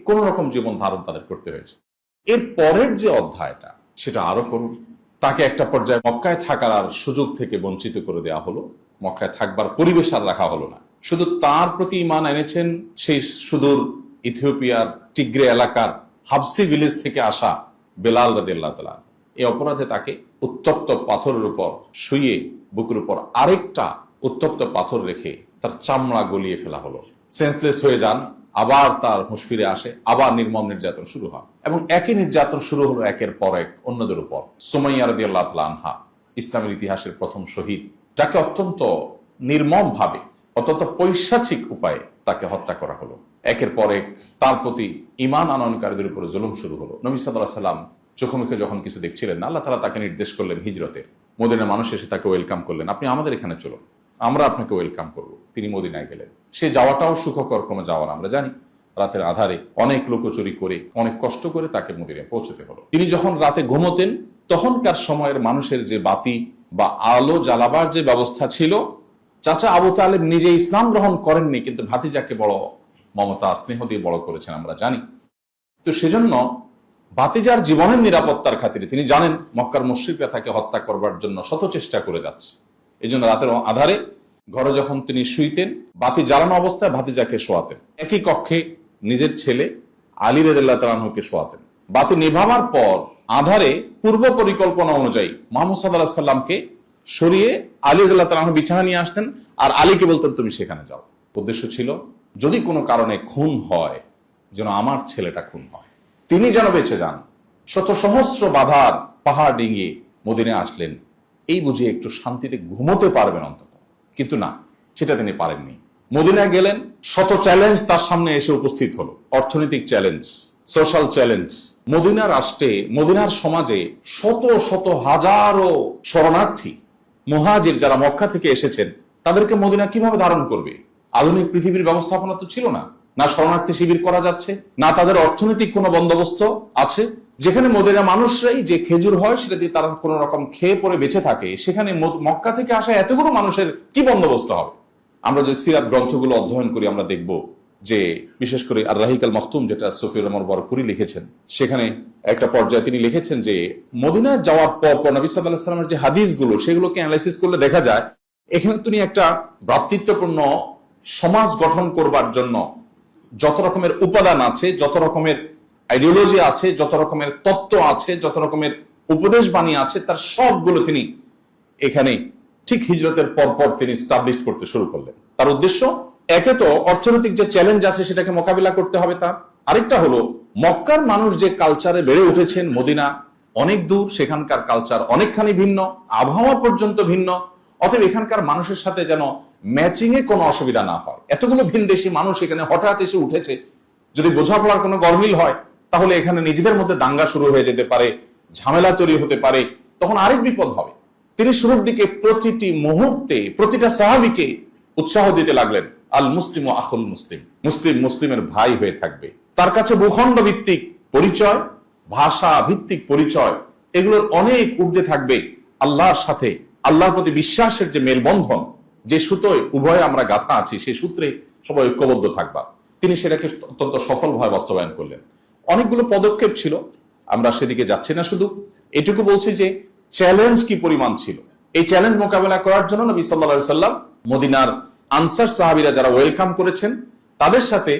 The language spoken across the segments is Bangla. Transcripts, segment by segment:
কোন রকম জীবন ধারণ তাদের করতে হয়েছে। এর পরের যে অধ্যায়টা সেটা আরো করুন। তাকে একটা পর্যায়ে মক্কায় থাকার আর সুযোগ থেকে বঞ্চিত করে দেওয়া হলো, মক্কায় থাকবার পরিবেশ আর রাখা হলো না। শুধু তার প্রতি ঈমান এনেছেন সেই সুদূর ইথিওপিয়ার টিগ্রে এলাকার হাবসি ভিলেজ থেকে আসা বেলাল রাদিয়াল্লাহু তাআলা। এই অপরাধে তাকে উত্তপ্ত পাথরের উপর শুইয়ে বুকের উপর আরেকটা উত্তপ্ত পাথর রেখে তার চামড়া গলিয়ে ফেলা হলো। সেন্সলেস হয়ে যান, আবার তার হুঁশ ফিরে আসে, আবার নির্মম নির্যাতন শুরু হয় এবং একই নির্যাতন শুরু হলো একের পর এক অন্যদের উপর। সুমাইয়া রাদিয়াল্লাহু তাআলা আনহা, ইসলামের ইতিহাসের প্রথম শহীদ, যাকে অত্যন্ত নির্মম ভাবে, অত্যন্ত পৈশাচিক উপায়ে তাকে হত্যা করা হলো। একের পর এক তার প্রতি ঈমান আনয়নকারীদের উপরে জুলুম শুরু হলো। নবী সাল্লাল্লাহু আলাইহি সাল্লাম চোখে মুখে যখন কিছু দেখছিলেন না, আল্লাহ তাআলা তাকে নির্দেশ করলেন হিজরতের। মদিনার মানুষ এসে তাকে ওয়েলকাম করলেন, আপনি আমাদের এখানে চলুন, আমরা আপনাকে ওয়েলকাম করবো। তিনি মদিনায় গেলেন। সে যাওয়াটাও সুখকর কোনো যাওয়া আমরা জানি। রাতের আধারে অনেক লুকোচুরি করে, অনেক কষ্ট করে তাকে মদিনায় পৌঁছতে হলো। তিনি যখন রাতে ঘুমোতেন, তখনকার সময়ের মানুষের যে বাতি বা আলো জ্বালাবার যে ব্যবস্থা ছিল, চাচা আবু তালেব নিজে ইসলাম গ্রহণ করেননি, কিন্তু ভাতিজাকে বড় মমতা স্নেহ দিয়ে বড় করেছেন আমরা জানি। তো সেজন্য ভাতিজার জীবনের নিরাপত্তার খাতিরে তিনি জানেন মক্কার মুশরিকরা তাকে হত্যা করবার জন্য শত চেষ্টা করে যাচ্ছে। এই জন্য রাতের আধারে ঘরে যখন তিনি শুইতেন, বাতি জ্বালানো অবস্থায় ভাতিজাকে শোয়াতেন। একই কক্ষে নিজের ছেলে আলী রাদিয়াল্লাহু তাআলা আনহুকে শোয়াতেন। বাতি নেভাবার পর আধারে পূর্ব পরিকল্পনা অনুযায়ী মুহাম্মদ সাল্লাল্লাহু আলাইহি সাল্লামকে সরিয়ে আলী রাদিয়াল্লাহু তাআলা আনহু বিছানা নিয়ে আসতেন, আর আলীকে বলতেন তুমি সেখানে যাও। উদ্দেশ্য ছিল যদি কোনো কারণে খুন হয়, যেন আমার ছেলেটা খুন হয়, তিনি যেন বেঁচে যান। শত সহস্র বাধার পাহাড় ডিঙিয়ে মদিনায় আসলেন, এই বুঝে একটু শান্তিতে ঘুমোতে পারবেন অন্তত, কিন্তু না, সেটা তিনি পারেননি। মদিনায় গেলেন, শত চ্যালেঞ্জ তার সামনে এসে উপস্থিত হলো। অর্থনৈতিক চ্যালেঞ্জ, সোশ্যাল চ্যালেঞ্জ। মদিনা রাষ্ট্রে, মদিনার সমাজে শত শত হাজারো শরণার্থী মুহাজির যারা মক্কা থেকে এসেছেন, তাদেরকে মদিনা কিভাবে ধারণ করবে? আধুনিক পৃথিবীর ব্যবস্থাপনা তো ছিল না। না শরণার্থী শিবির করা যাচ্ছে, না তাদের অর্থনৈতিক কোনো বন্দোবস্ত আছে। যেখানে মদিনা মানুষরাই যে খেজুর হয় সেটা দিয়ে তারা কোন রকম খেয়ে পরে বেঁচে থাকে, সেখানে মক্কা থেকে আসা এতগুলো মানুষের কি বন্দোবস্ত হবে? আমরা যে সিরাত গ্রন্থগুলো অধ্যয়ন করি, আমরা দেখব যে বিশেষ করে আর রাহিক আল মখতুম, যেটা সফিউর রহমান বরকুরি লিখেছেন, সেখানে একটা পর্যায়ে তিনি লিখেছেন যে মদিনায় যাওয়ার পর নবী সাল্লাল্লাহু আলাইহি ওয়াসাল্লামের যে হাদিসগুলো, সেগুলোকে অ্যানালাইসিস করলে দেখা যায় এখানে তিনি একটা ভ্রাতৃত্বপূর্ণ সমাজ গঠন করবার জন্য যত রকমের উপাদান আছে, যত রকমের আইডিওলজি আছে, যত রকমের তত্ত্ব আছে, যত রকমের উপদেশ বাণী আছে, তার সবগুলো তিনি এখানে ঠিক হিজরতের পরপর তিনি স্টাবলিশ করতে শুরু করলেন। তার উদ্দেশ্য, একে তো অর্থনৈতিক যে চ্যালেঞ্জ আছে সেটাকে মোকাবিলা করতে হবে তার, আরেকটা হলো মক্কার মানুষ যে কালচারে বেড়ে উঠেছেন, মদিনা অনেক দূর, সেখানকার কালচার অনেকখানি ভিন্ন, আবহাওয়া পর্যন্ত ভিন্ন। অতএব এখানকার মানুষের সাথে যেন ম্যাচিং এ কোনো অসুবিধা না হয়। এতগুলো ভিনদেশী মানুষ এখানে হঠাৎ এসে উঠেছে, যদি বোঝাপড়ার কোনো গরমিল হয়, তাহলে এখানে নিজেদের মধ্যে দাঙ্গা শুরু হয়ে যেতে পারে, ঝামেলা তৈরি হতে পারে, তখন আরেক বিপদ হবে। তিনি শুরুর দিকে প্রতিটি মুহূর্তে প্রতিটা সাহাবীকে উৎসাহ দিতে লাগলেন, আল মুসলিম ও আখুল মুসলিম, মুসলিম মুসলিমের ভাই হয়ে থাকবে। তার কাছে ভূখণ্ড ভিত্তিক পরিচয়, ভাষা ভিত্তিক পরিচয়, এগুলোর অনেক ঊর্ধ্বে থাকবে আল্লাহর সাথে, আল্লাহর প্রতি বিশ্বাসের যে মেলবন্ধন, যে সুতোয় উভয়ে আমরা গাঁথা আছি, সেই সূত্রে সবাই ঐক্যবদ্ধ থাকবা। তিনি সেটাকে অত্যন্ত সফলভাবে বাস্তবায়ন করলেন। অনেকগুলো পদক্ষেপ ছিল, আমরা সেদিকে যাচ্ছি না, শুধু এটুকু বলছি যে চ্যালেঞ্জ কি পরিমাণ ছিল। এই চ্যালেঞ্জ মোকাবেলা করার জন্য নবী সাল্লাল্লাহু আলাইহি সাল্লাম মদিনার আনসার সাহাবীরা যারা ওয়েলকাম করেছেন, তাদের সাথে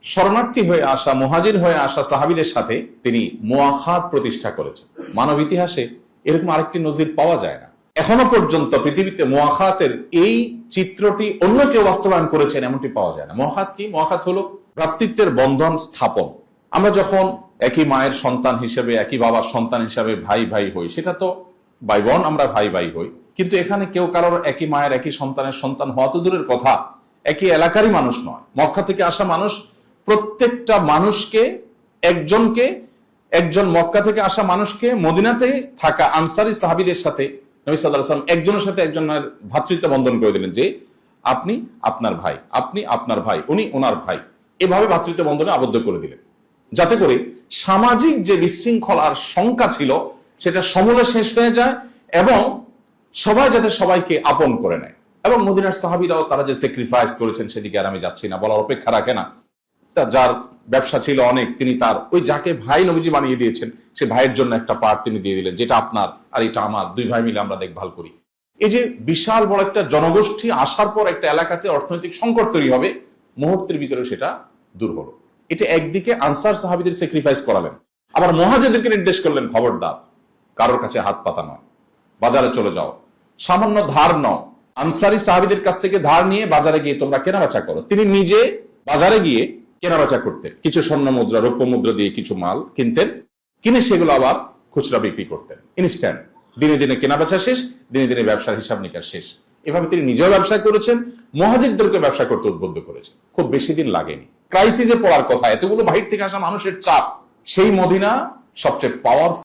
শরণার্থী হয়ে আসা, মুহাজির হয়ে আসা সাহাবীদের সাথে তিনি মুআখাত প্রতিষ্ঠা করেছেন। মানব ইতিহাসে এরকম আরেকটি নজির পাওয়া যায় না। এখনো পর্যন্ত পৃথিবীতে মুআখাতের এই চিত্রটি অন্য কেউ বাস্তবায়ন করেছেন এমনটি পাওয়া যায় না। মুআখাত কি? মুআখাত হলো ভ্রাতৃত্বের বন্ধন স্থাপন। আমরা যখন একই মায়ের সন্তান হিসেবে, একই বাবার সন্তান হিসেবে ভাই ভাই হই, সেটা তো ভাই বোন, আমরা ভাই ভাই হই, কিন্তু এখানে কেউ কারোর একই মায়ের একই সন্তানের সন্তান হওয়া তো দূরের কথা, একই এলাকারই মানুষ নয়। মক্কা থেকে আসা মানুষ, প্রত্যেকটা মানুষকে, একজন মক্কা থেকে আসা মানুষকে মদিনাতে থাকা আনসারী সাহাবীদের সাথে নবী সাল্লাল্লাহু আলাইহি ওয়াসাল্লাম একজনের সাথে একজনের ভ্রাতৃত্ব বন্ধন করে দিলেন, যে আপনি আপনার ভাই, আপনি আপনার ভাই, উনি ওনার ভাই, এভাবে ভ্রাতৃত্ব বন্ধনে আবদ্ধ করে দিলেন, যাতে করে সামাজিক যে বিশৃঙ্খলার শঙ্কা ছিল সেটা সমূলে শেষ হয়ে যায় এবং সবাই যাতে সবাইকে আপন করে নেয়। এবং মদিনার সাহাবীরাও তারা যে স্যাক্রিফাইস করেছেন, সেদিকে আর আমি যাচ্ছি না, বলার অপেক্ষা রাখে না। যার ব্যবসা ছিল অনেক, তিনি তার ওই যাকে ভাই নবীজি বানিয়ে দিয়েছেন সে ভাইয়ের জন্য একটা পার্ট তিনি দিয়ে দিলেন, যেটা আপনার আর এটা আমার, দুই ভাই মিলে আমরা দেখভাল করি। এই যে বিশাল বড় একটা জনগোষ্ঠী আসার পর একটা এলাকাতে অর্থনৈতিক সংকট তৈরি হবে, মুহূর্তের ভিতরে সেটা দূর হলো। এটা একদিকে আনসার সাহাবীদের স্যাক্রিফাইস করালেন, আবার মুহাজিরদেরকে নির্দেশ করলেন, খবরদার কারোর কাছে হাত পাতা নয়, বাজারে চলে যাও, সামান্য ধার নাও, আনসারি সাহাবীদের কাছ থেকে ধার নিয়ে বাজারে গিয়ে তোমরা কেনাবেচা করো। তিনি নিজে বাজারে গিয়ে কেনাবেচা করতেন, কিছু স্বর্ণ মুদ্রা রৌপ্য মুদ্রা দিয়ে কিছু মাল কিনতেন, কিনে সেগুলো আবার খুচরা বিক্রি করতেন ইনস্ট্যান্ট। দিনে দিনে কেনাবেচা শেষ, দিনে দিনে ব্যবসার হিসাব নিকাশ শেষ। এভাবে তিনি নিজেও ব্যবসা করেছেন, মুহাজিরদেরকে ব্যবসা করতে উদ্বুদ্ধ করেছেন। খুব বেশি দিন লাগেনি, ক্রাইসিসে পড়ার কথা, এতগুলো বাহির থেকে আসা মানুষের চাপ, সেই মদিনা সবচেয়ে পাওয়ারফুল